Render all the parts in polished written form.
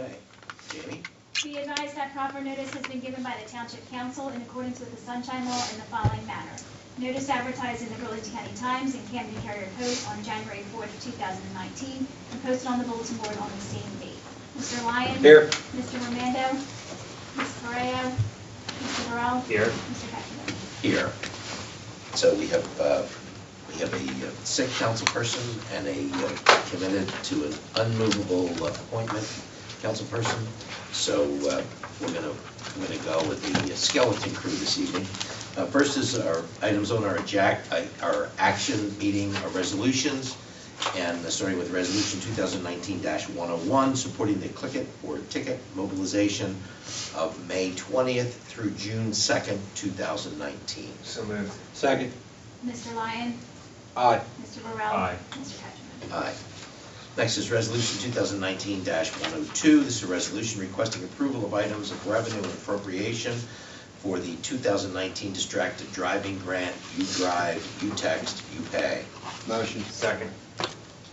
Okay. Jamie? Be advised that proper notice has been given by the Township Council in accordance with the Sunshine Law in the following manner. Notice advertised in the Burlington County Times and Camden Carrier Post on January 4th, 2019, and posted on the bulletin board on the same date. Mr. Lyon? Here. Mr. Romando? Ms. Correa? Mr. Burrell? Here. Mr. Ketchum? Here. So we have a sick council person and a committed to an unmovable appointment council person. So we're gonna go with the skeleton crew this evening. First is our items on our action meeting resolutions, and starting with resolution 2019-101, supporting the click it or ticket mobilization of May 20th through June 2nd, 2019. So moved. Second. Mr. Lyon? Aye. Mr. Burrell? Aye. Mr. Ketchum? Aye. Next is resolution 2019-102. This is a resolution requesting approval of items of revenue and appropriation for the 2019 distracted driving grant. You drive, you text, you pay. Motion. Second.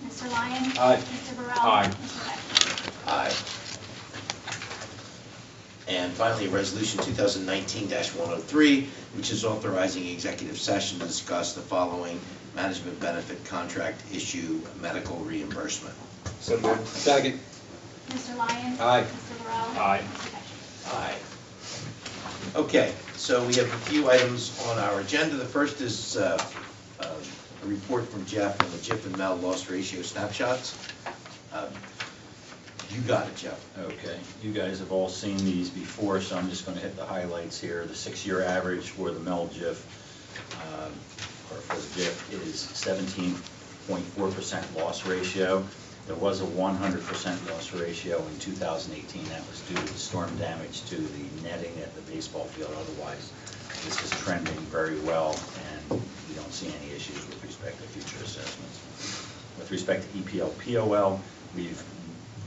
Mr. Lyon? Aye. Mr. Burrell? Aye. Mr. Ketchum? Aye. And finally, resolution 2019-103, which is authorizing executive session to discuss the following: management benefit contract issue, medical reimbursement. So moved. Second. Mr. Lyon? Aye. Mr. Burrell? Aye. Mr. Ketchum? Aye. Okay, so we have a few items on our agenda. The first is a report from Jeff on the Jif and Mel loss ratio snapshots. You got it, Jeff. Okay, you guys have all seen these before, so I'm just going to hit the highlights here. The 6-year average for the Mel Jif, or for the Jif, is 17.4% loss ratio. There was a 100% loss ratio in 2018. That was due to the storm damage to the netting at the baseball field. Otherwise, this is trending very well, and we don't see any issues with respect to future assessments. With respect to EPL POL, we've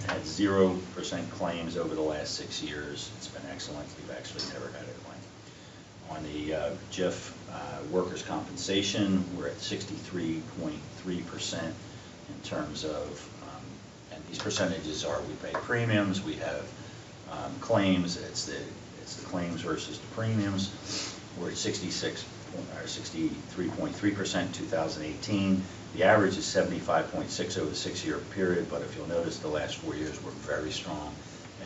had 0% claims over the last 6 years. It's been excellent. We've actually never had a claim. On the Jif workers' compensation, we're at 63.3% in terms of, and these percentages are, we pay premiums, we have claims. It's the claims versus the premiums. We're at 63.3% in 2018. The average is 75.6 over the 6-year period, but if you'll notice, the last 4 years were very strong,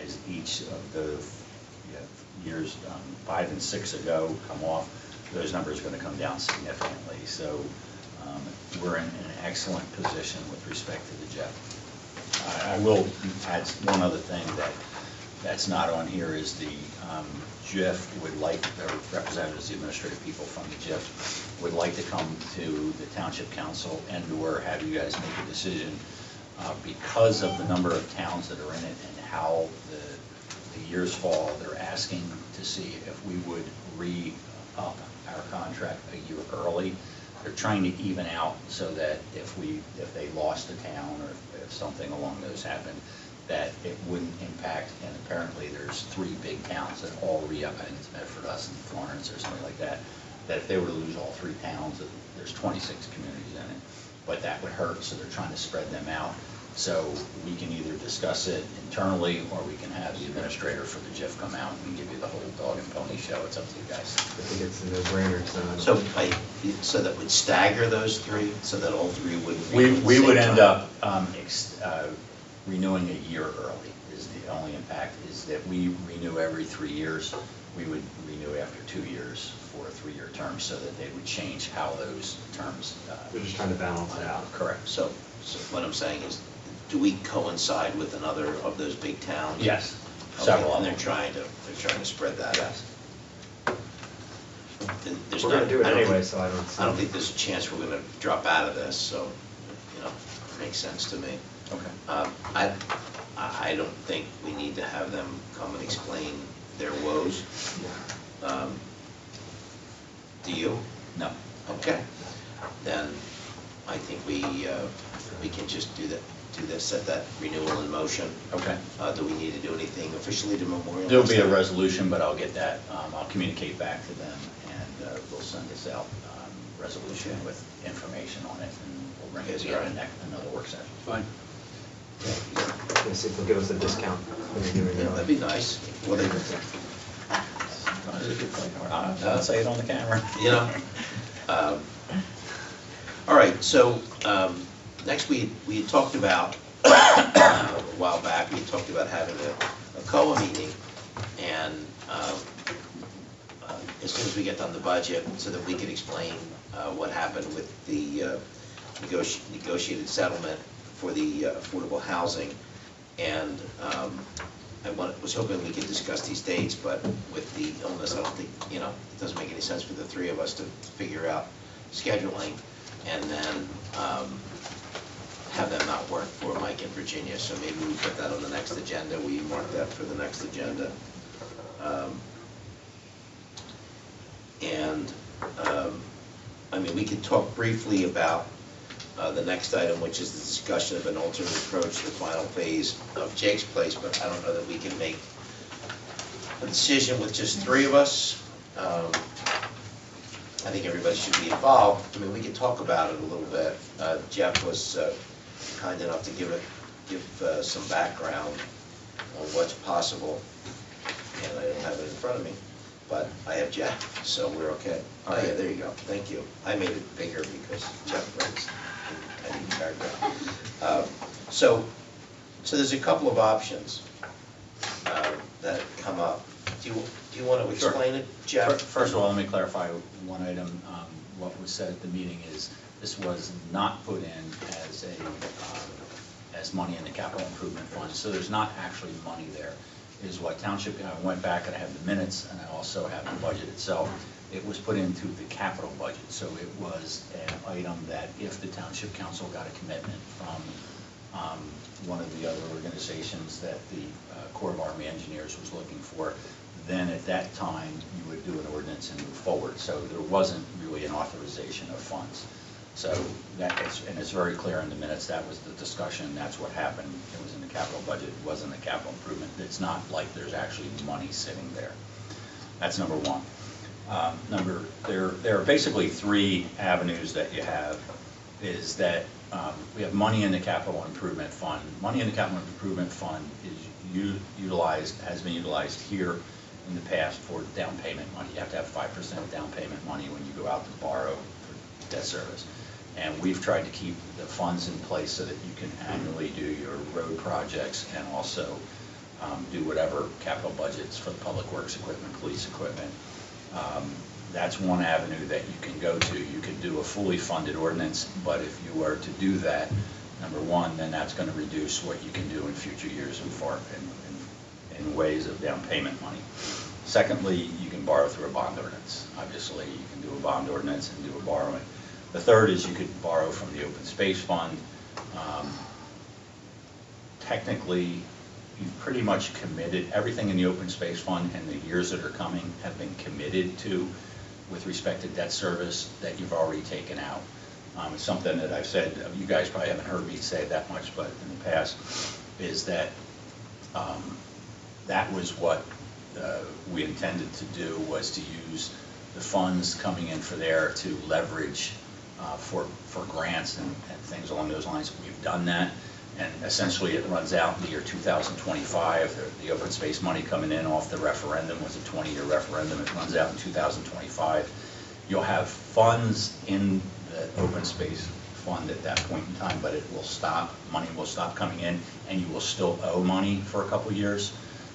as each of the years 5 and 6 ago come off. Those numbers are going to come down significantly. So we're in an excellent position with respect to the Jif. I will add one other thing that's not on here is the Jif would like, representatives, the administrative people from the Jif would like to come to the Township Council and/or have you guys make a decision because of the number of towns that are in it and how the years fall. They're asking to see if we would re-up our contract a year early. They're trying to even out so that if they lost a town or if something along those happened, that it wouldn't impact. And apparently there's 3 big towns that all re-up, and it's Medford, us, and Florence or something like that, that if they were to lose all 3 towns, there's 26 communities in it, but that would hurt, so they're trying to spread them out. So we can either discuss it internally, or we can have the administrator for the Jif come out and give you the whole dog and pony show. It's up to you guys. I think it's a no-brainer. So that would stagger those 3, so that all 3 wouldn't be We would end up renewing a year early. Is the only impact is that we renew every 3 years. We would renew after 2 years for a 3-year term, so that they would change how those terms. We're just trying to balance it out. Correct. So what I'm saying is, do we coincide with another of those big towns? Yes. Okay, Several. and they're trying to spread that out. Yes. We're going to do it anyway, so I don't think there's a chance we're going to drop out of this. So, it makes sense to me. Okay. I don't think we need to have them come and explain their woes. Do you? No. Okay. Then I think we can just do that. Set that renewal in motion. Okay. Do we need to do anything officially to memorialize? There'll be a resolution, but I'll get that. I'll communicate back to them, and we'll send this out resolution with information on it, and we'll bring it together in another work session. Fine. Okay. Let's see if they'll give us a discount when you're doing Yeah, that'd be nice. Well, they, I'll say it on the camera. you know. All right, so next we had talked about, a while back, we talked about having a COA meeting, and as soon as we get done the budget, so that we could explain what happened with the negotiated settlement for the affordable housing. And was hoping we could discuss these dates, but with the illness, I don't think, it doesn't make any sense for the three of us to figure out scheduling and then have them not work for Mike in Virginia. So maybe we put that on the next agenda. We mark that for the next agenda. We could talk briefly about the next item, which is the discussion of an alternate approach to the final phase of Jake's Place, but I don't know that we can make a decision with just three of us. I think everybody should be involved. We could talk about it a little bit. Jeff was kind enough to give some background on what's possible, and I don't have it in front of me, but I have Jeff, so we're okay. Oh yeah, there you go. Thank you. I made it bigger because Jeff writes. I need a paragraph. So there's a couple of options that come up. Do you want to explain it, Jeff? First of all, let me clarify one item. What was said at the meeting is this was not put in as money in the capital improvement fund, so there's not actually money there. It is what township, I went back and I have the minutes and I also have the budget itself. It was put into the capital budget, so it was an item that if the township council got a commitment from one of the other organizations that the Corps of Army Engineers was looking for, then at that time you would do an ordinance and move forward. So there wasn't really an authorization of funds. So and it's very clear in the minutes, that was the discussion, that's what happened. It was in the capital budget, it wasn't a capital improvement. It's not like there's actually money sitting there. That's number one. There are basically three avenues that you have, is that we have money in the capital improvement fund. Money in the capital improvement fund is has been utilized here in the past for down payment money. You have to have 5% down payment money when you go out to borrow for debt service. And we've tried to keep the funds in place so that you can annually do your road projects and also do whatever capital budgets for the public works equipment, police equipment. That's one avenue that you can go to. You could do a fully funded ordinance, but if you were to do that, number one, then that's going to reduce what you can do in future years in ways of down payment money. Secondly, you can borrow through a bond ordinance. Obviously, you can do a bond ordinance and do a borrowing. The third is you could borrow from the open space fund. Technically, you've pretty much committed everything in the open space fund, and the years that are coming have been committed to with respect to debt service that you've already taken out. It's something that I've said, you guys probably haven't heard me say that much, but in the past, is that that was what we intended to do, was to use the funds coming in for there to leverage for grants and things along those lines. We've done that, and essentially it runs out in the year 2025. The open space money coming in off the referendum was a 20-year referendum. It runs out in 2025. You'll have funds in the open space fund at that point in time, but it will stop. Money will stop coming in, and you will still owe money for a couple years.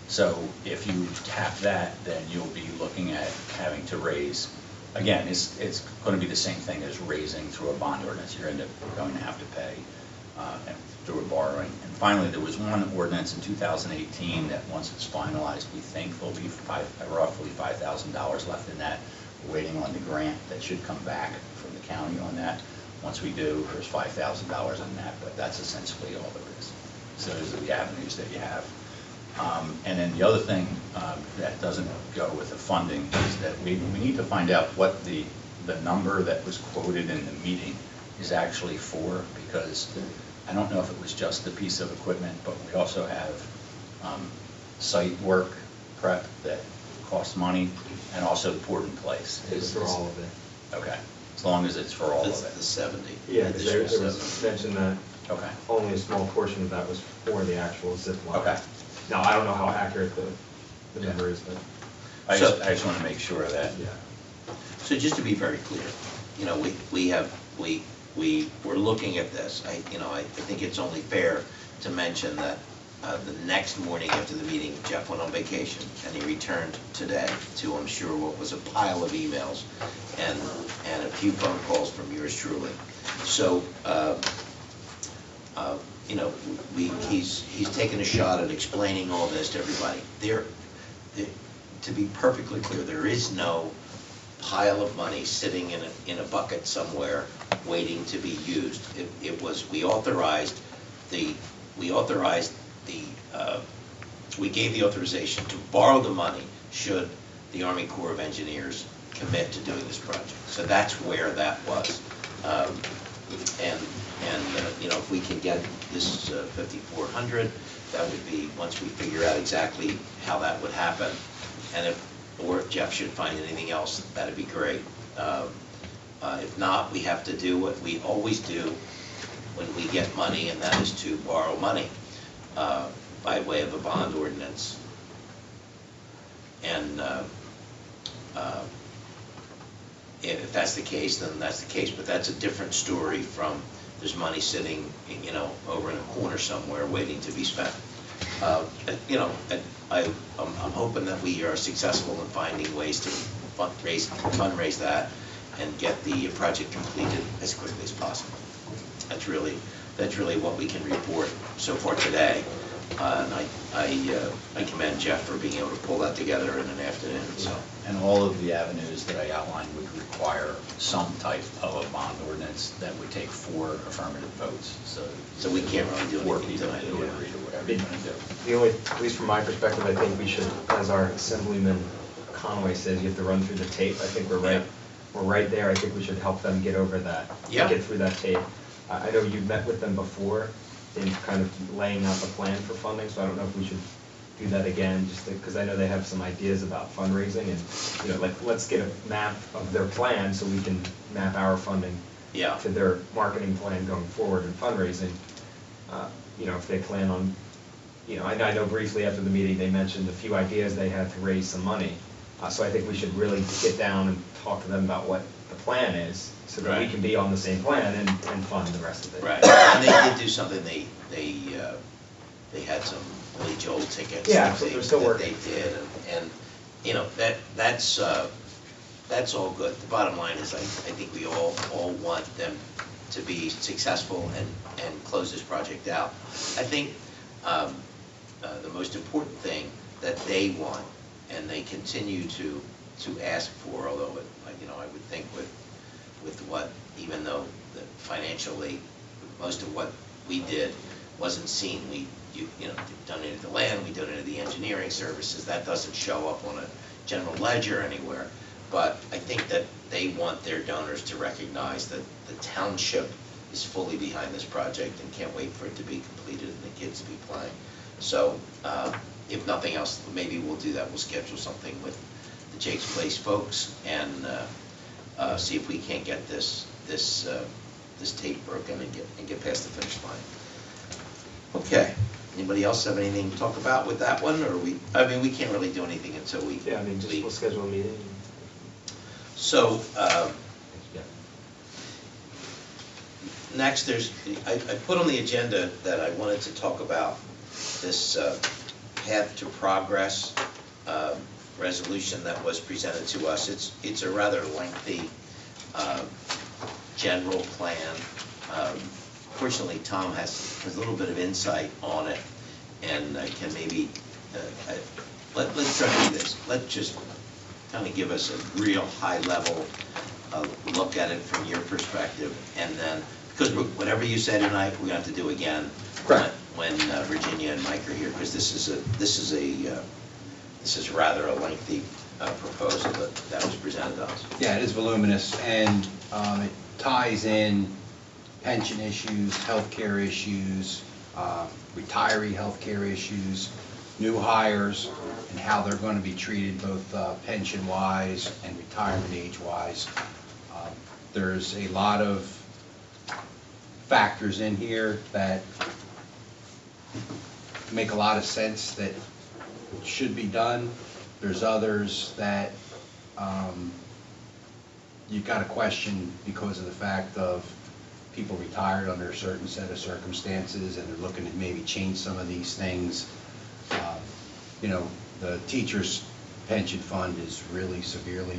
So if you tap that, then you'll be looking at having to raise. Again, it's going to be the same thing as raising through a bond ordinance. You're going to have to pay through a borrowing. And finally, there was one ordinance in 2018 that once it's finalized, we think there'll be roughly $5,000 left in that. We're waiting on the grant that should come back from the county on that. Once we do, there's $5,000 in that, but that's essentially all there is. So those are the avenues that you have. And then the other thing that doesn't go with the funding is that we need to find out what the number that was quoted in the meeting is actually for, because I don't know if it was just the piece of equipment, but we also have site work prep that costs money, and also poured in place. It's for all of it. Okay, as long as it's for all That's of it. the 70. Yeah, there was mention that Okay. Only a small portion of that was for the actual zip line. Okay. Now, I don't know how accurate the number is, but I So- just want to make sure that, yeah. So just to be very clear, you know, we're looking at this. I think it's only fair to mention that the next morning after the meeting, Jeff went on vacation, and he returned today to, I'm sure, what was a pile of emails and a few phone calls from yours truly. So, you know, he's taken a shot at explaining all this to everybody. To be perfectly clear, there is no pile of money sitting in a bucket somewhere waiting to be used. We gave the authorization to borrow the money should the Army Corps of Engineers commit to doing this project. So that's where that was. You know, if we can get this 5,400, that would be, once we figure out exactly how that would happen, and or if Jeff should find anything else, that'd be great. If not, we have to do what we always do when we get money, and that is to borrow money by way of a bond ordinance. And if that's the case, then that's the case, but that's a different story from there's money sitting, you know, over in a corner somewhere waiting to be spent. You know, I'm hoping that we are successful in finding ways to fundraise that and get the project completed as quickly as possible. That's really what we can report so far today. And I commend Jeff for being able to pull that together in an afternoon. So. and all of the avenues that I outlined would require some type of a bond ordinance that would take 4 affirmative votes. So we can't really do 4 anything people tonight. to agree to whatever you're going to do. The only, at least from my perspective, I think we should, as our Assemblyman Conway says, you have to run through the tape. I think we're right. Yeah. We're right there. I think we should help them get over that. Yeah. Get through that tape. I know you've met with them before in kind of laying out the plan for funding, so I don't know if we should do that again, just because I know they have some ideas about fundraising and, you know, like, let's get a map of their plan so we can map our funding Yeah. to their marketing plan going forward and fundraising. You know, if they plan on, you know, I know briefly after the meeting, they mentioned a few ideas they had to raise some money. So I think we should really get down and talk to them about what the plan is, so that we Right. can be on the same plan and fund the rest of it. Right, and they did do something, they had some Billy Joel tickets. Yeah, that absolutely. They're still working. They did, and, you know, that's all good. The bottom line is, I think we all want them to be successful and close this project out. I think the most important thing that they want, and they continue to ask for, although, you know, I would think with what, even though financially, most of what we did wasn't seen, you know, donated the land, we donated the engineering services, that doesn't show up on a general ledger anywhere. But I think that they want their donors to recognize that the township is fully behind this project and can't wait for it to be completed and the kids to be playing. So, if nothing else, maybe we'll do that. We'll schedule something with the Jake's Place folks and see if we can't get this tape broken and get past the finish line. Okay. Anybody else have anything to talk about with that one, or I mean, we can't really do anything until we. Yeah, I mean, just we'll schedule a meeting. So. Yeah. Next, I put on the agenda that I wanted to talk about this path to progress resolution that was presented to us. It's a rather lengthy general plan. Fortunately, Tom has a little bit of insight on it, and can maybe let's try to do this. Let's just kind of give us a real high level look at it from your perspective, and then. Because whatever you say tonight, we're going to have to do again when Virginia and Mike are here, because this is rather a lengthy proposal that was presented to us. Yeah, it is voluminous, and it ties in pension issues, healthcare issues, retiree healthcare issues, new hires, and how they're going to be treated both pension-wise and retirement age-wise. There's a lot of factors in here that make a lot of sense that should be done. There's others that you've got to question because of the fact of people retired under a certain set of circumstances and they're looking to maybe change some of these things. You know, the teachers' pension fund is really severely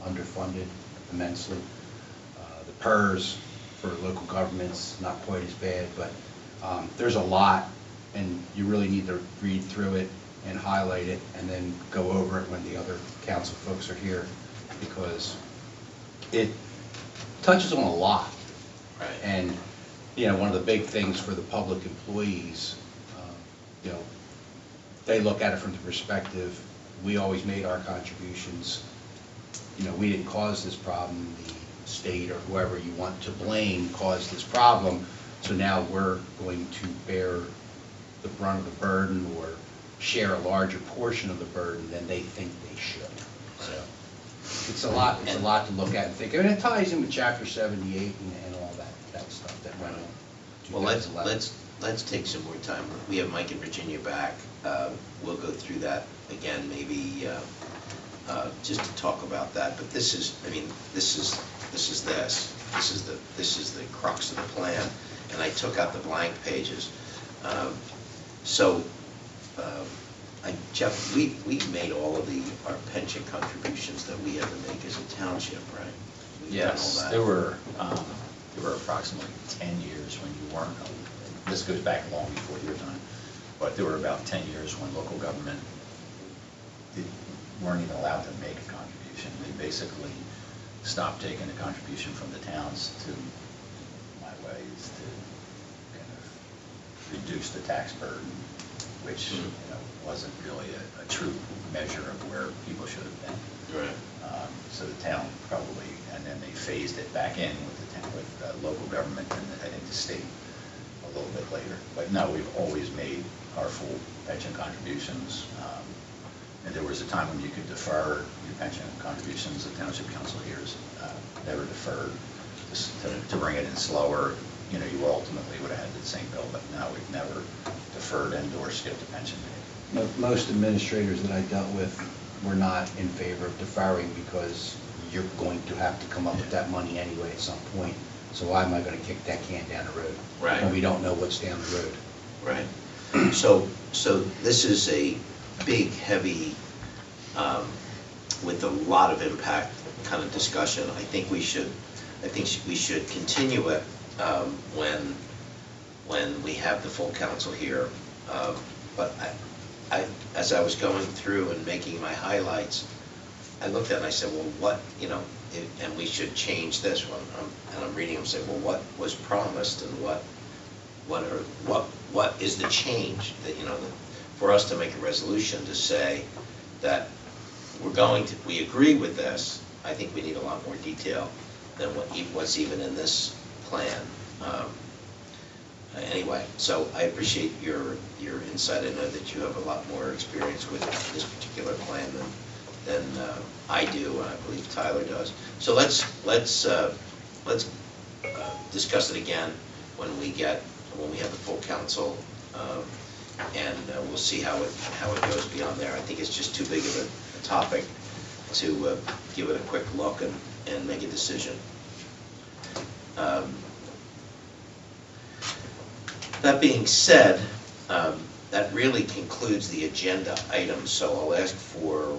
underfunded immensely. The PERS for local governments, not quite as bad, but there's a lot, and you really need to read through it and highlight it and then go over it when the other council folks are here, because it touches on a lot. Right. And, you know, one of the big things for the public employees, you know, they look at it from the perspective, we always made our contributions. You know, we didn't cause this problem. The state or whoever you want to blame caused this problem. So now we're going to bear the brunt of the burden or share a larger portion of the burden than they think they should. So it's a lot to look at and think. And it ties in with Chapter 78 and all that stuff that went on. Well, let's take some more time. We have Mike and Virginia back. We'll go through that again, maybe just to talk about that. But this is, I mean, this is the crux of the plan. And I took out the blank pages. Jeff, we made all of our pension contributions that we had to make as a township, right? We've done all Yes, that. there were approximately 10 years when you weren't, this goes back long before your time, but there were about 10 years when local government weren't even allowed to make a contribution. They basically stopped taking a contribution from the towns to, my way is to kind of reduce the tax burden, which you know, wasn't really a true measure of where people should have been. Right. So the town probably, and then they phased it back in with local government and I think the state a little bit later. But no, we've always made our full pension contributions. And there was a time when you could defer your pension contributions. The township council here has never deferred. To bring it in slower, you know, you ultimately would have had the same bill, but no, we've never deferred and or skipped a pension payment. Most administrators that I dealt with were not in favor of deferring because you're going to have to come up with that money anyway at some point. So why am I going to kick that can down the road? Right. When we don't know what's down the road. Right. So this is a big, heavy, with a lot of impact kind of discussion. I think we should continue it when we have the full council here. But as I was going through and making my highlights, I looked at it and I said, well, what, you know, and we should change this one. And I'm reading them saying, well, what was promised and what is the change that, you know, for us to make a resolution to say that we agree with this. I think we need a lot more detail than what's even in this plan. Anyway, so I appreciate your insight. I know that you have a lot more experience with this particular plan than I do, and I believe Tyler does. So let's discuss it again when we have the full council, and we'll see how it goes beyond there. I think it's just too big of a topic to give it a quick look and make a decision. That being said, that really concludes the agenda items, so I'll ask for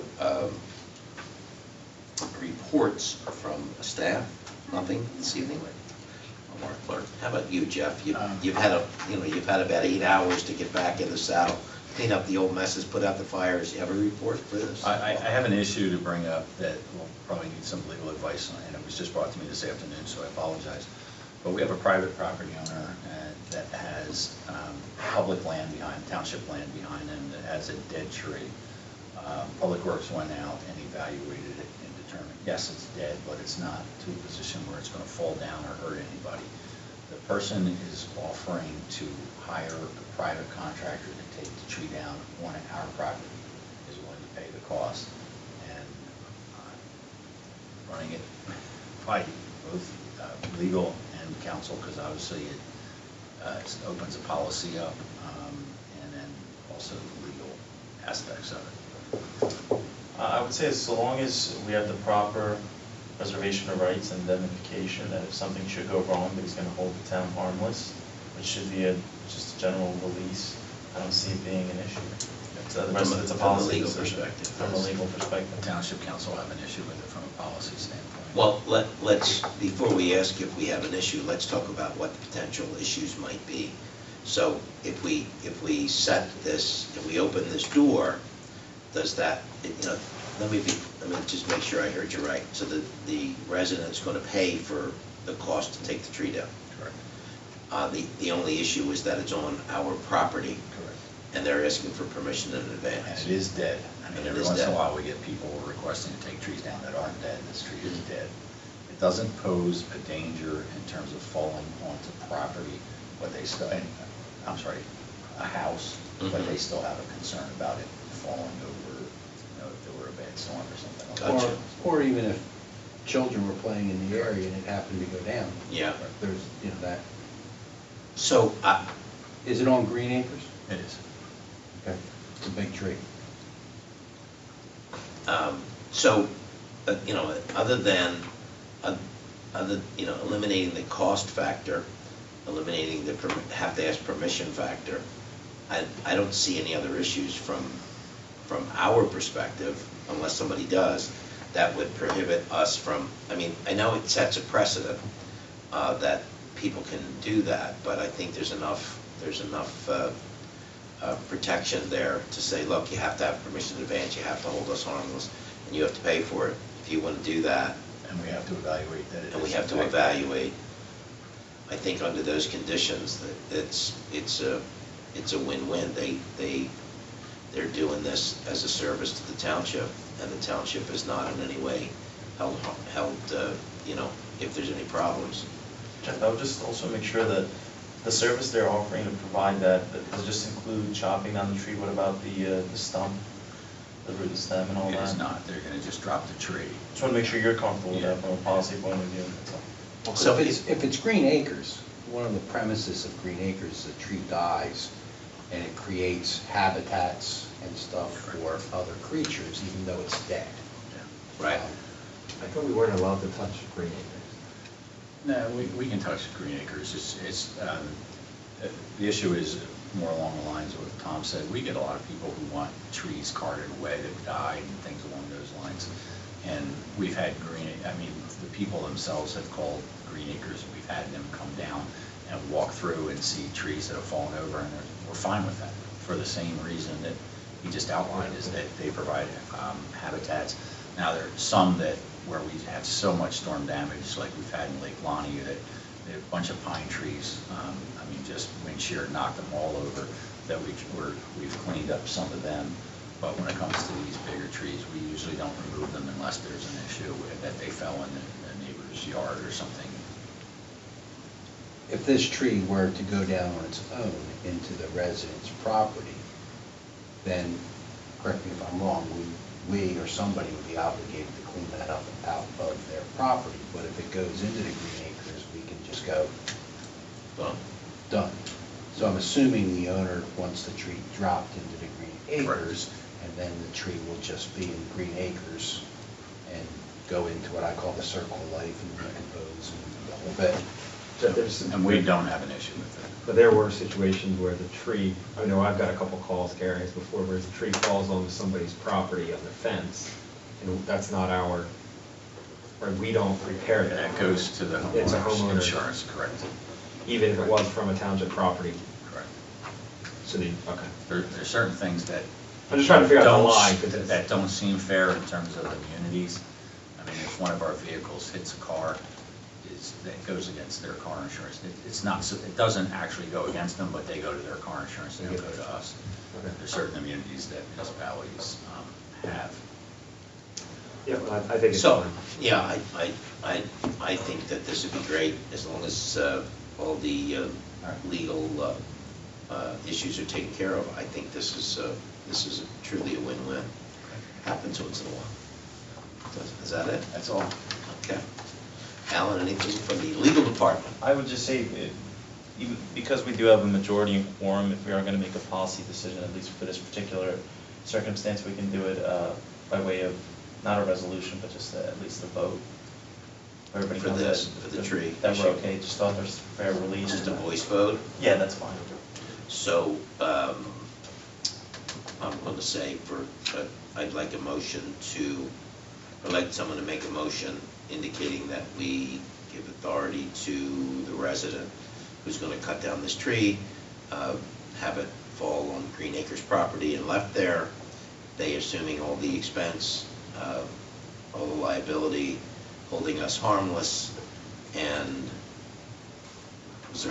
reports from staff. Nothing this evening? Mark Clark. How about you, Jeff? You've had about 8 hours to get back in the saddle, clean up the old messes, put out the fires. You have a report for this? I have an issue to bring up that will probably need some legal advice on, and it was just brought to me this afternoon, so I apologize. But we have a private property owner that has public land behind, township land behind them that has a dead tree. Public Works went out and evaluated it and determined, yes, it's dead, but it's not to a position where it's going to fall down or hurt anybody. The person is offering to hire a private contractor to take the tree down on our property, is willing to pay the cost, and running it by both legal and from council, because obviously it opens a policy up, and then also legal aspects of it. I would say so long as we have the proper reservation of rights and indemnification, that if something should go wrong, that he's going to hold the town harmless, which should be just a general release, I don't see it being an issue. The rest of it's a policy decision. From a legal perspective. The township council have an issue with it from a policy standpoint. Well, let's, before we ask if we have an issue, let's talk about what the potential issues might be. So if we set this, if we open this door, does that, let me just make sure I heard you right. So the resident's going to pay for the cost to take the tree down? Correct. The only issue is that it's on our property. Correct. And they're asking for permission in And advance. it is dead. I mean, And it every is once in a dead. while, we get people requesting to take trees down that aren't dead. This tree is dead. It doesn't pose a danger in terms of falling onto property, but they still, I'm sorry, a house, but they still have a concern about it falling over, if there were a bad storm or something like that. Gotcha. Or even if children were playing in the area and it happened to go down. Yeah. There's, that. So, Is it on Green Acres? It is. Okay, it's a big tree. other than, eliminating the cost factor, eliminating the have to ask permission factor, I don't see any other issues from our perspective, unless somebody does, that would prohibit us from, I know it sets a precedent that people can do that, but I think there's enough protection there to say, look, you have to have permission in advance, you have to hold us harmless, and you have to pay for it if you want to do that. And we have to evaluate that. And we have to evaluate. I think under those conditions, that it's a win-win. They're doing this as a service to the township, and the township is not in any way held if there's any problems. Jeff, I would just also make sure that the service they're offering to provide that does just include chopping down the tree. What about the stump, the root, the stem, and all It that? is not. They're going to just drop the tree. Just want to make sure you're comfortable with that from a policy point of view. That's all. So If it's Green Acres, one of the premises of Green Acres is the tree dies and it creates habitats and stuff for other creatures, even though it's dead. Right. I thought we weren't allowed to touch Green Acres. No, we can touch Green Acres. The issue is more along the lines of what Tom said. We get a lot of people who want trees carted away that died and things along those lines. And we've had the people themselves have called Green Acres. We've had them come down and walk through and see trees that have fallen over, and we're fine with that for the same reason that he just outlined, is that they provide habitats. Now, there are some where we have so much storm damage, like we've had in Lake Lonnie, that a bunch of pine trees, just wind shear knocked them all over, that we've cleaned up some of them. But when it comes to these bigger trees, we usually don't remove them unless there's an issue that they fell in the neighbor's yard or something. If this tree were to go down on its own into the resident's property, then, correct me if I'm wrong, we or somebody would be obligated to clean that up out of their property. But if it goes into the Green Acres, we can just go, done. So I'm assuming the owner wants the tree dropped into the Green Acres, and then the tree will just be in Green Acres and go into what I call the circle of life and decompose and the whole bit. And we don't have an issue with it. But there were situations where the tree, I know I've got a couple calls, Gary, before, where the tree falls onto somebody's property on the fence, and that's not our, or we don't repair that. That goes to the It's a homeowner's homeowner's. insurance, correct? Even if it was from a township property. Correct. So okay. There's certain things that I'm just trying to figure out the line, because that don't seem fair in terms of immunities. If one of our vehicles hits a car, that goes against their car insurance. It doesn't actually go against them, but they go to their car insurance, they don't go to us. Okay. There's certain immunities that municipalities have. Yeah, well, I think it's So, fine. yeah, I think that this would be great, as long as all the legal issues are taken care of. I think this is truly a win-win. Happens once in a while. Is that it? That's all. Okay. Alan, anything from the legal department? I would just say, because we do have a majority in quorum, if we are going to make a policy decision, at least for this particular circumstance, we can do it by way of, not a resolution, but just at least a vote. Everybody For knows this, that- for the tree That we're issue. okay, just authors fair release. Just a voice vote? Yeah, that's fine. So, I'm going to say I'd like a motion I'd like someone to make a motion indicating that we give authority to the resident who's going to cut down this tree, have it fall on Green Acres property and left there, they assuming all the expense, all the liability, holding us harmless, and was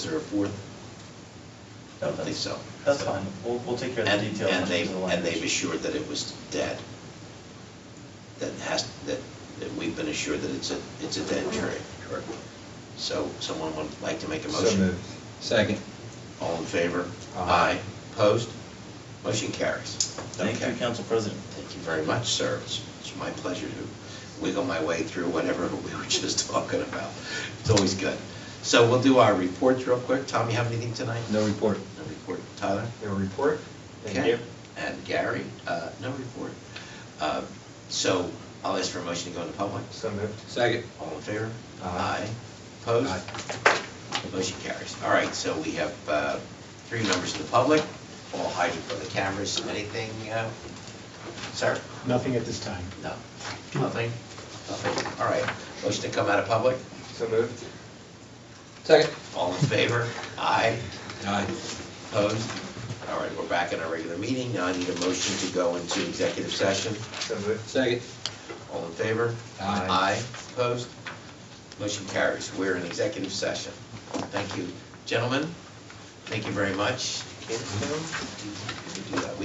there a fourth? I don't think so. That's fine. We'll take care of the details. And in terms of the they've language. assured that it was dead. That we've been assured that it's a dead tree. Correct. So someone would like to make a So motion? moved. Second. All in favor? Aye. Opposed? Motion carries. Thank you, Okay. Council President. Thank you very much, sir. It's my pleasure to wiggle my way through whatever we were just talking about. It's always good. So we'll do our reports real quick. Tom, you have anything tonight? No report. No report. Tyler? No report? Thank Okay. you. And Gary? No report. So I'll ask for a motion to go into public. So moved. Second. All in favor? Aye. Opposed? Aye. Motion carries. All right, so we have 3 members of the public, all hiding from the cameras. Anything, sir? Nothing at this time. No. Nothing? Nothing. All right. Motion to come out of public? So moved. Second. All in favor? Aye. Aye. Opposed? All right, we're back in our regular meeting. Now I need a motion to go into executive session. So moved. Second. All in favor? Aye. Aye. Opposed? Motion carries. We're in executive session. Thank you. Gentlemen, thank you very much. Can we do that?